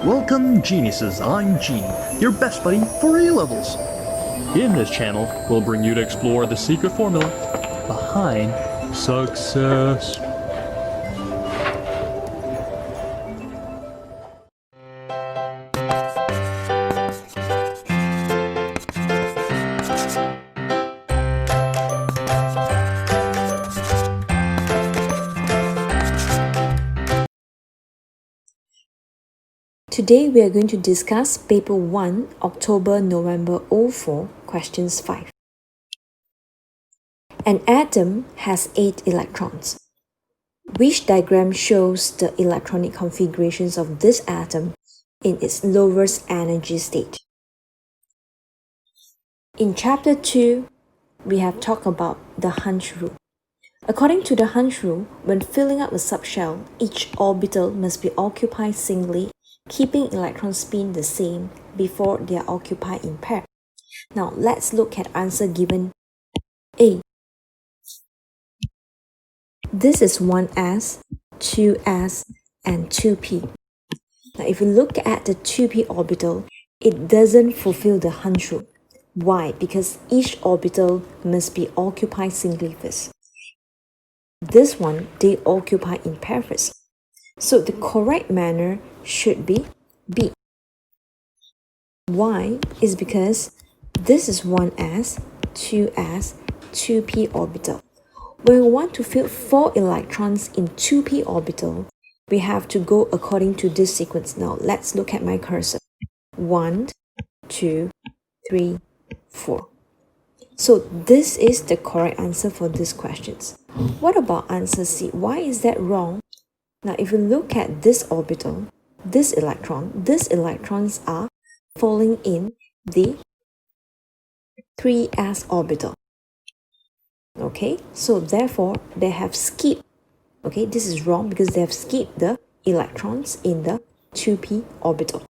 Welcome geniuses, I'm Genie, your best buddy for A-levels. In this channel, we'll bring you to explore the secret formula behind success. Today we are going to discuss Paper 1, October-November 04, Questions 5. An atom has 8 electrons. Which diagram shows the electronic configurations of this atom in its lowest energy state? In Chapter 2, we have talked about the Hunch rule. According to the Hunch rule, when filling up a subshell, each orbital must be occupied singly, keeping electron spin the same before they are occupied in pair. Now let's look at answer given A. This is 1s, 2s, and 2p. Now if you look at the 2p orbital, it doesn't fulfill the Hunch rule. Why? Because each orbital must be occupied singly first. This one, they occupy in pair first. So the correct manner should be B. Why? Is because this is 1s, 2s, 2p orbital. When we want to fill 4 electrons in 2p orbital, we have to go according to this sequence. Now let's look at my cursor. 1, 2, 3, 4. So this is the correct answer for these questions. What about answer C? Why is that wrong? Now, if you look at this orbital, these electrons are falling in the 3s orbital. Okay, so therefore, they have skipped. Okay, this is wrong because they have skipped the electrons in the 2p orbital.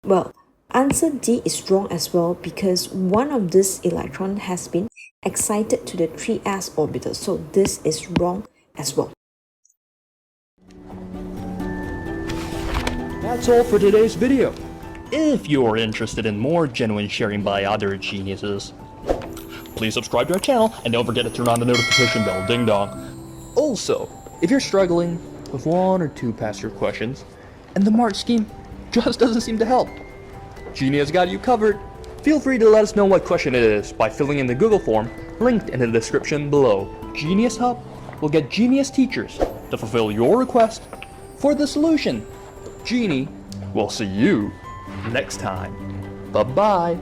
Well, answer D is wrong as well because one of these electrons has been excited to the 3s orbital. So this is wrong as well. That's all for today's video. If you're interested in more genuine sharing by other geniuses, please subscribe to our channel and don't forget to turn on the notification bell, ding dong. Also, if you're struggling with 1 or 2 past year questions and the mark scheme just doesn't seem to help, Genie has got you covered. Feel free to let us know what question it is by filling in the Google form linked in the description below. GenieUs Hub will get genius teachers to fulfill your request for the solution. Genie, we'll see you next time. Bye-bye.